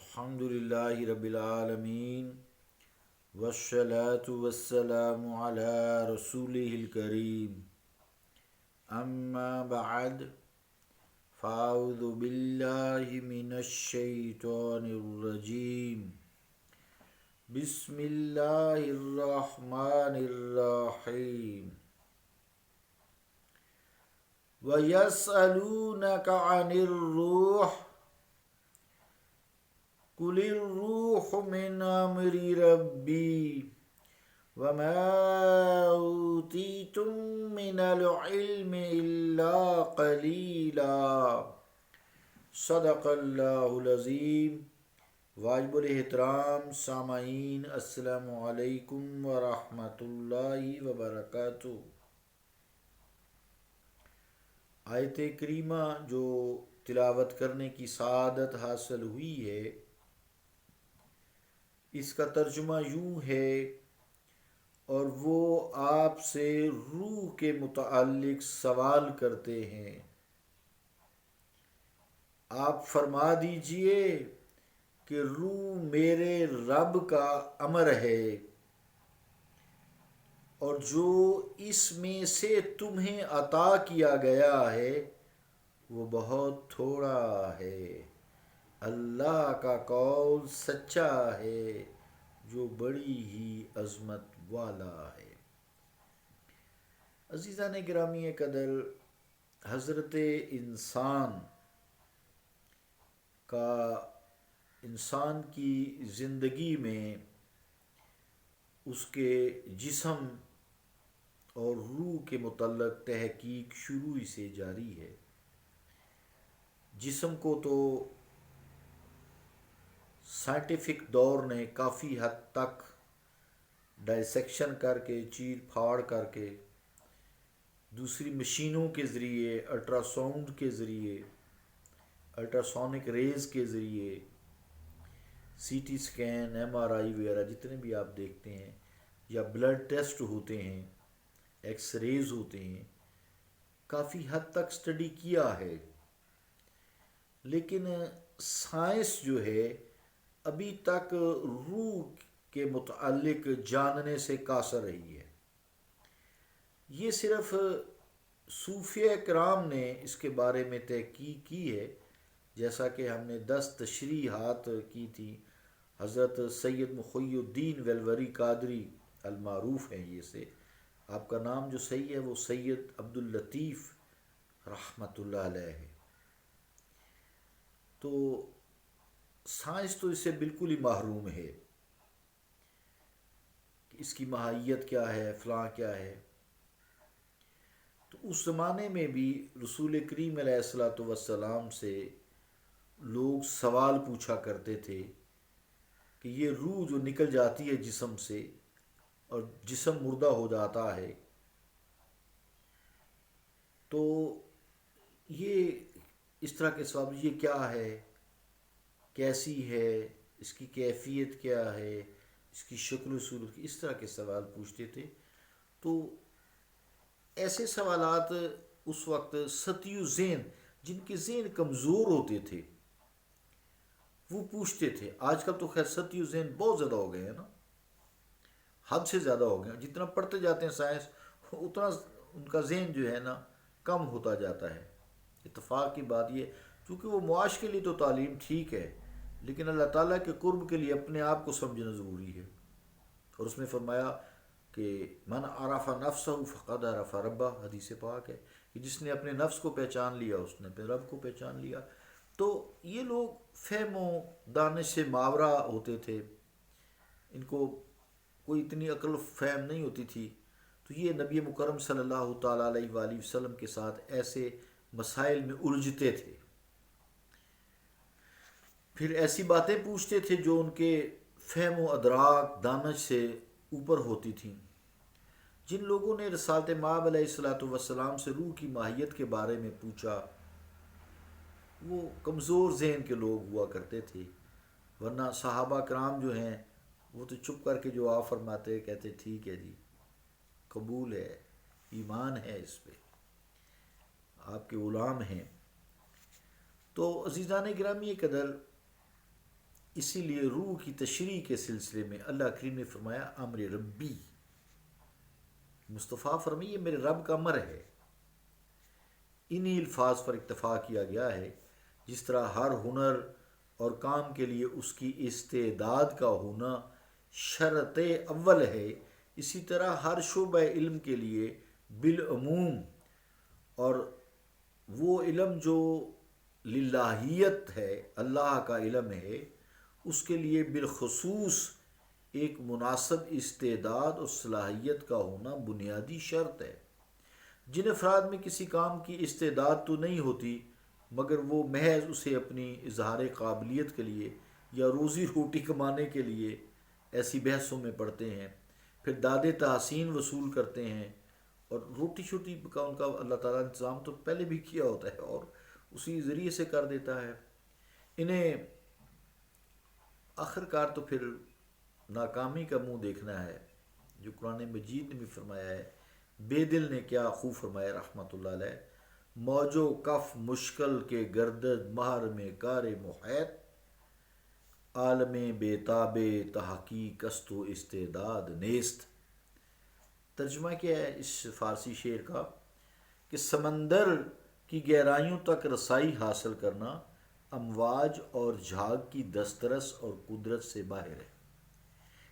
الحمد للہ رب العالمین والصلاة والسلام علی رسولہ الکریم اما بعد فاعوذ باللہ من الشیطان الرجیم بسم اللہ الرحمن الرحیم وَيَسْأَلُونَكَ عَنِ الرُّوحِ قُلِ الرُّوحُ مِنْ أَمْرِ رَبِّي وَمَا أُوتِيتُم مِّنَ الْعِلْمِ إِلَّا قَلِيلًا صدق اللہ العظیم۔ واجب الاحترام سامعین، السلام علیکم ورحمۃ اللہ وبرکاتہ۔ آیت کریمہ جو تلاوت کرنے کی سعادت حاصل ہوئی ہے، اس کا ترجمہ یوں ہے، اور وہ آپ سے روح کے متعلق سوال کرتے ہیں، آپ فرما دیجئے کہ روح میرے رب کا امر ہے، اور جو اس میں سے تمہیں عطا کیا گیا ہے وہ بہت تھوڑا ہے۔ اللہ کا قول سچا ہے جو بڑی ہی عظمت والا ہے۔ عزیزان گرامی قدر، حضرت انسان کی زندگی میں اس کے جسم اور روح کے متعلق تحقیق شروع ہی سے جاری ہے۔ جسم کو تو سائنٹیفک دور نے کافی حد تک ڈائسیکشن کر کے، چیر پھاڑ کر کے، دوسری مشینوں کے ذریعے، الٹراساؤنڈ کے ذریعے، الٹراسونک ریز کے ذریعے، C T scan, M R I وغیرہ جتنے بھی آپ دیکھتے ہیں، یا بلڈ ٹیسٹ ہوتے ہیں، ایکس ریز ہوتے ہیں، کافی حد تک سٹڈی کیا ہے، لیکن سائنس جو ہے ابھی تک روح کے متعلق جاننے سے قاصر رہی ہے۔ یہ صرف صوفیہ کرام نے اس کے بارے میں تحقیق کی ہے، جیسا کہ ہم نے 10 تشریحات کی تھی۔ حضرت سید محی الدین ویلوری قادری المعروف ہیں، یہ سے آپ کا نام جو صحیح ہے وہ سید عبداللطیف رحمۃ اللہ علیہ ہے۔ تو سائنس تو اس سے بالکل ہی محروم ہے کہ اس کی ماہیت کیا ہے، فلاں کیا ہے۔ تو اس زمانے میں بھی رسول کریم علیہ الصلوۃ والسلام سے لوگ سوال پوچھا کرتے تھے کہ یہ روح جو نکل جاتی ہے جسم سے اور جسم مردہ ہو جاتا ہے، تو یہ اس طرح کے سوال، یہ کیا ہے، کیسی ہے، اس کی کیفیت کیا ہے، اس کی شکل و صورت، اس طرح کے سوال پوچھتے تھے۔ تو ایسے سوالات اس وقت سطحی ذہن، جن کے ذہن کمزور ہوتے تھے، وہ پوچھتے تھے۔ آج کل تو خیر سطحی ذہن بہت زیادہ ہو گئے ہیں نا، حد سے زیادہ ہو گئے ہیں۔ جتنا پڑھتے جاتے ہیں سائنس، اتنا ان کا ذہن جو ہے نا کم ہوتا جاتا ہے۔ اتفاق کی بات یہ، چونکہ وہ معاش کے لیے تو تعلیم ٹھیک ہے، لیکن اللہ تعالیٰ کے قرب کے لیے اپنے آپ کو سمجھنا ضروری ہے۔ اور اس میں فرمایا کہ من عرف نفسہ فقد عرف ربہ، حدیث پاک ہے کہ جس نے اپنے نفس کو پہچان لیا اس نے اپنے رب کو پہچان لیا۔ تو یہ لوگ فہم و دانش سے ماورا ہوتے تھے، ان کو کوئی اتنی عقل فہم نہیں ہوتی تھی، تو یہ نبی مکرم صلی اللہ تعالیٰ علیہ وآلہ وسلم کے ساتھ ایسے مسائل میں الجھتے تھے، پھر ایسی باتیں پوچھتے تھے جو ان کے فہم و ادراک دانش سے اوپر ہوتی تھیں۔ جن لوگوں نے رسالت مآب علیہ الصلوۃ والسلام سے روح کی ماہیت کے بارے میں پوچھا، وہ کمزور ذہن کے لوگ ہوا کرتے تھے، ورنہ صحابہ کرام جو ہیں وہ تو چپ کر کے جو آپ فرماتے کہتے ٹھیک ہے جی، قبول ہے، ایمان ہے، اس پہ آپ کے غلام ہیں۔ تو عزیزان گرامی قدر، اسی لیے روح کی تشریح کے سلسلے میں اللہ کریم نے فرمایا امر ربی، مصطفیٰ فرمائیے میرے رب کا امر ہے۔ انہی الفاظ پر اکتفا کیا گیا ہے۔ جس طرح ہر ہنر اور کام کے لیے اس کی استعداد کا ہونا شرط اول ہے، اسی طرح ہر شعبہ علم کے لیے بالعموم، اور وہ علم جو للہیت ہے، اللہ کا علم ہے، اس کے لیے بالخصوص ایک مناسب استعداد اور صلاحیت کا ہونا بنیادی شرط ہے۔ جن افراد میں کسی کام کی استعداد تو نہیں ہوتی مگر وہ محض اسے اپنی اظہار قابلیت کے لیے یا روزی روٹی کمانے کے لیے ایسی بحثوں میں پڑھتے ہیں، پھر داد تحسین وصول کرتے ہیں، اور روٹی شوٹی کا ان کا اللہ تعالیٰ نے انتظام تو پہلے بھی کیا ہوتا ہے اور اسی ذریعے سے کر دیتا ہے، انہیں آخر کار تو پھر ناکامی کا منہ دیکھنا ہے۔ جو قرآن مجید نے بھی فرمایا ہے، بے دل نے کیا خوب فرمایا رحمۃ اللہ علیہ، موج و کف مشکل کے گردد مہر میں کار محیط، عالم بے تاب تحقیق است و استعداد نیست۔ ترجمہ کیا ہے اس فارسی شعر کا کہ سمندر کی گہرائیوں تک رسائی حاصل کرنا امواج اور جھاگ کی دسترس اور قدرت سے باہر ہے،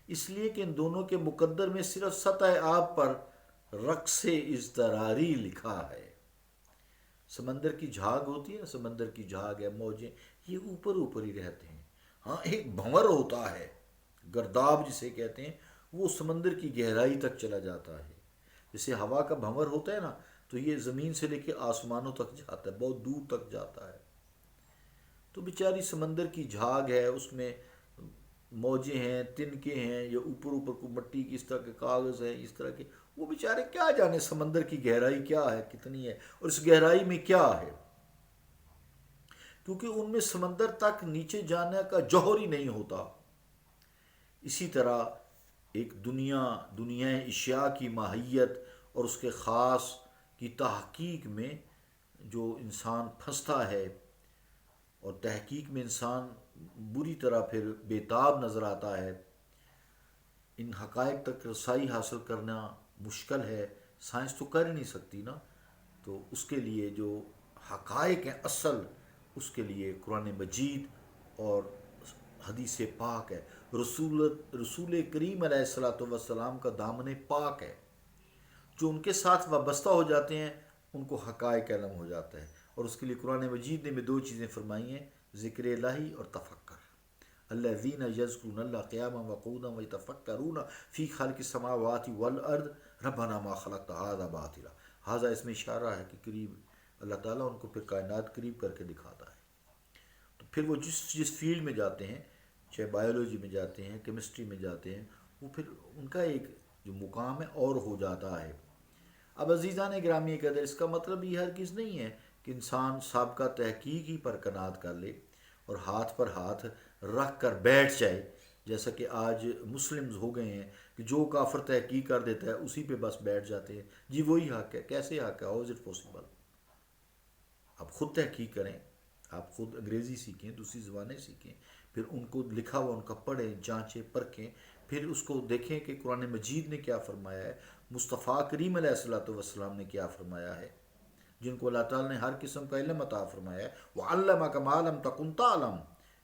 اس لیے کہ ان دونوں کے مقدر میں صرف سطح آب پر رقص اضطراری لکھا ہے۔ سمندر کی جھاگ ہوتی ہے نا، سمندر کی جھاگ ہے، موجیں، یہ اوپر اوپر ہی رہتے ہیں۔ ہاں ایک بھنور ہوتا ہے، گرداب جسے کہتے ہیں، وہ سمندر کی گہرائی تک چلا جاتا ہے۔ جیسے ہوا کا بھنور ہوتا ہے نا، تو یہ زمین سے لے کے آسمانوں تک جاتا ہے، بہت دور تک جاتا ہے۔ تو بیچاری سمندر کی جھاگ ہے، اس میں موجیں ہیں، تنکے ہیں، یا اوپر اوپر کو مٹی کی اس طرح کے کاغذ ہیں، اس طرح کے، وہ بیچارے کیا جانے سمندر کی گہرائی کیا ہے، کتنی ہے، اور اس گہرائی میں کیا ہے، کیونکہ ان میں سمندر تک نیچے جانے کا جوہر ہی نہیں ہوتا۔ اسی طرح ایک دنیا اشیاء کی ماہیت اور اس کے خاص کی تحقیق میں جو انسان پھنستا ہے، اور تحقیق میں انسان بری طرح پھر بےتاب نظر آتا ہے، ان حقائق تک رسائی حاصل کرنا مشکل ہے، سائنس تو کر ہی نہیں سکتی نا، تو اس کے لیے جو حقائق ہیں اصل، اس کے لیے قرآن مجید اور حدیث پاک ہے، رسول کریم علیہ الصلاۃ والسلام کا دامن پاک ہے، جو ان کے ساتھ وابستہ ہو جاتے ہیں ان کو حقائق علم ہو جاتا ہے۔ اور اس کے لیے قرآن مجید نے بھی دو چیزیں فرمائی ہیں، ذکر الہی اور تفکر۔ الذین یذکرون اللہ قیاما وقعودا ویتفکرون فی خلق السماوات والارض ربنا ما خلقت ھذا باطلا، ھذا اس میں اشارہ ہے کہ قریب اللہ تعالیٰ ان کو پھر کائنات قریب کر کے دکھاتا ہے۔ تو پھر وہ جس فیلڈ میں جاتے ہیں، چاہے بایولوجی میں جاتے ہیں، کیمسٹری میں جاتے ہیں، وہ پھر ان کا ایک جو مقام ہے اور ہو جاتا ہے۔ اب عزیزان گرامی قدر، اس کا مطلب یہ ہرگز نہیں ہے کہ انسان سابقہ تحقیق ہی پر قناعت کر لے اور ہاتھ پر ہاتھ رکھ کر بیٹھ جائے، جیسا کہ آج مسلمز ہو گئے ہیں کہ جو کافر تحقیق کر دیتا ہے اسی پہ بس بیٹھ جاتے ہیں، جی وہی حق ہے۔ کیسے حق ہے؟ How is it possible? آپ خود تحقیق کریں، آپ خود انگریزی سیکھیں، دوسری زبانیں سیکھیں، پھر ان کو لکھا ہوا ان کا پڑھیں، جانچیں، پرکھیں، پھر اس کو دیکھیں کہ قرآن مجید نے کیا فرمایا ہے، مصطفیٰ کریم علیہ الصلوۃ والسلام نے کیا فرمایا ہے، جن کو اللہ تعالیٰ نے ہر قسم کا علم عطا فرمایا ہے۔ وَعَلَّمَكَ مَا لَمْ تَكُنْ تَعْلَمُ،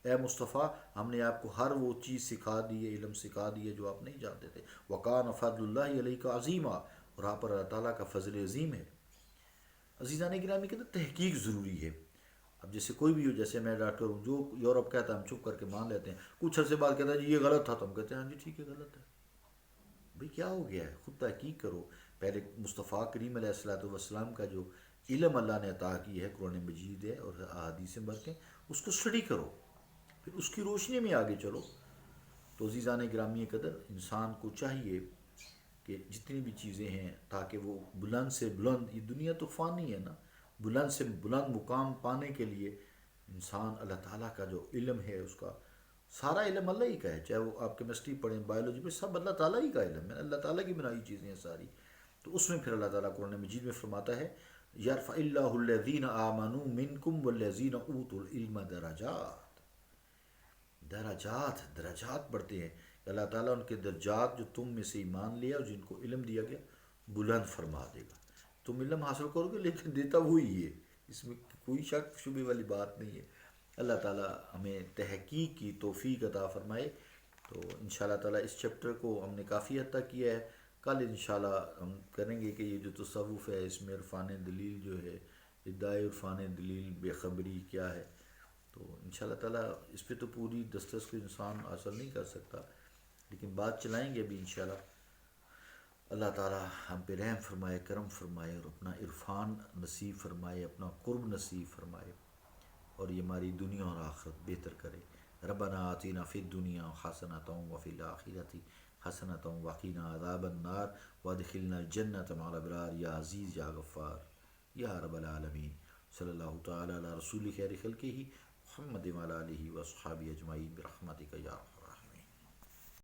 اے مصطفیٰ ہم نے آپ کو ہر وہ چیز سکھا دی ہے، علم سکھا دی ہے جو آپ نہیں جانتے تھے۔ وَكَانَ فَضْلُ اللَّهِ عَلَيْكَ عَظِيمًا، اور آپ پر اللہ تعالیٰ کا فضل عظیم ہے۔ عزیزان گرامی کہتے ہیں تحقیق ضروری ہے۔ اب جیسے کوئی بھی ہو، جیسے میں ڈاکٹر ہوں، جو یورپ کہتا ہے ہم چپ کر کے مان لیتے ہیں، کچھ عرصے بعد کہتا ہے جی یہ غلط تھا، تو ہم کہتے ہیں ہاں جی ٹھیک ہے غلط ہے۔ بھئی کیا ہو گیا ہے؟ خود تحقیق کرو۔ پہلے مصطفیٰ کریم علیہ الصلوۃ والسلام کا جو علم اللہ نے عطا کی ہے، قرآن مجید ہے اور احادیث مبارکیں، اس کو اسٹڈی کرو، پھر اس کی روشنی میں آگے چلو۔ تو عزیزان گرامی قدر، انسان کو چاہیے کہ جتنی بھی چیزیں ہیں، تاکہ وہ بلند سے بلند، یہ دنیا تو فانی ہے نا، بلند سے بلند مقام پانے کے لیے انسان اللہ تعالیٰ کا جو علم ہے، اس کا سارا علم اللہ ہی کا ہے، چاہے وہ آپ کیمسٹری پڑھیں، بایولوجی پڑھیں، سب اللہ تعالیٰ ہی کا علم ہے، اللہ تعالیٰ کی بنائی چیزیں ہیں ساری۔ تو اس میں پھر اللہ تعالیٰ قرآن مجید میں فرماتا ہے یرفع اللہ الذین آمنوا منکم والذین اوتوا العلم درجات، درجات بڑھتے ہیں کہ اللہ تعالیٰ ان کے درجات جو تم میں سے ایمان لیا اور جن کو علم دیا گیا بلند فرما دے گا. تم علم حاصل کرو گے لیکن دیتا وہی ہے، اس میں کوئی شک شبے والی بات نہیں ہے. اللہ تعالیٰ ہمیں تحقیق کی توفیق عطا فرمائے. تو انشاءاللہ تعالیٰ اس چیپٹر کو ہم نے کافی حد تک کیا ہے. کل انشاءاللہ ہم کریں گے کہ یہ جو تصوف ہے اس میں عرفان دلیل جو ہے، ادعائے عرفان دلیل بے خبری کیا ہے. تو انشاءاللہ تعالیٰ اس پہ تو پوری دسترس کو انسان حاصل نہیں کر سکتا، لیکن بات چلائیں گے ابھی انشاءاللہ. اللہ تعالیٰ ہم پہ رحم فرمائے، کرم فرمائے اور اپنا عرفان نصیب فرمائے، اپنا قرب نصیب فرمائے اور یہ ہماری دنیا اور آخرت بہتر کرے. ربنا آتینا فی الدنیا حسنۃ وفی الآخرۃ حسنۃ وقنا عذاب النار وادخلنا الجنۃ مع الابرار یا عزیز یا غفار یا رب العالمین. صلی اللہ تعالیٰ علی رسول خیر خلقہ محمد وعلی آلہ واصحابہ اجمعین برحمتک یا ارحم